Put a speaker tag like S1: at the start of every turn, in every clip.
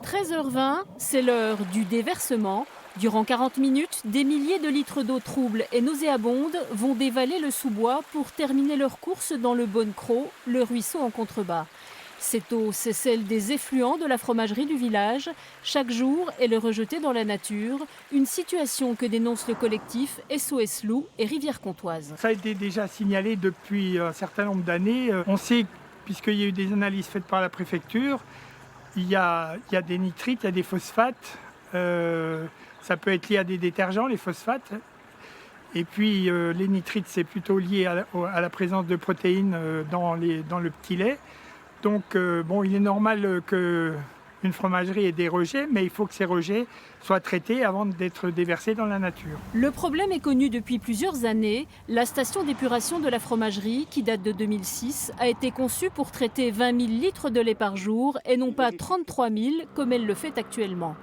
S1: 13h20, c'est l'heure du déversement. Durant 40 minutes, des milliers de litres d'eau trouble et nauséabonde vont dévaler le sous-bois pour terminer leur course dans le Bonne-Cros, le ruisseau en contrebas. Cette eau, c'est celle des effluents de la fromagerie du village. Chaque jour, elle est rejetée dans la nature. Une situation que dénonce le collectif SOS Loup et Rivière-Comtoise.
S2: Ça a été déjà signalé depuis un certain nombre d'années. On sait, puisqu'il y a eu des analyses faites par la préfecture, il y a des nitrites, il y a des phosphates. Ça peut être lié à des détergents, les phosphates. Et puis les nitrites, c'est plutôt lié à la présence de protéines dans le petit lait. Donc il est normal qu'une fromagerie ait des rejets, mais il faut que ces rejets soient traités avant d'être déversés dans la nature.
S1: Le problème est connu depuis plusieurs années. La station d'épuration de la fromagerie, qui date de 2006, a été conçue pour traiter 20 000 litres de lait par jour et non pas 33 000 comme elle le fait actuellement.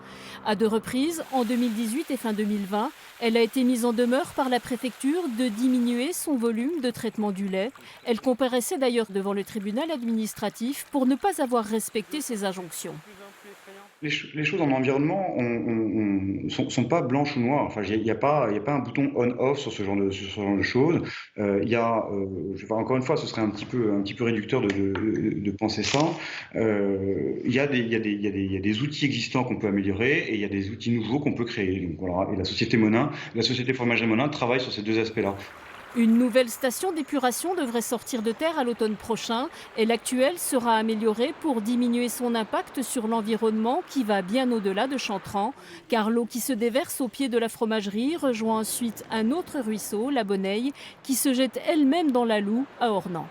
S1: À deux reprises, en 2018 et fin 2020, elle a été mise en demeure par la préfecture de diminuer son volume de traitement du lait. Elle comparaissait d'ailleurs devant le tribunal administratif pour ne pas avoir respecté ses injonctions.
S3: Les choses en environnement sont pas blanches ou noires. Enfin, il y a pas un bouton on/off sur ce genre de choses. Encore une fois, ce serait un petit peu réducteur de penser ça. Il y a des outils existants qu'on peut améliorer et il y a des outils nouveaux qu'on peut créer. Donc, voilà. Et la société Fromagerie Monin travaille sur ces deux aspects-là.
S1: Une nouvelle station d'épuration devrait sortir de terre à l'automne prochain et l'actuelle sera améliorée pour diminuer son impact sur l'environnement qui va bien au-delà de Chantran, car l'eau qui se déverse au pied de la fromagerie rejoint ensuite un autre ruisseau, la Bonneille, qui se jette elle-même dans la Loue à Ornans.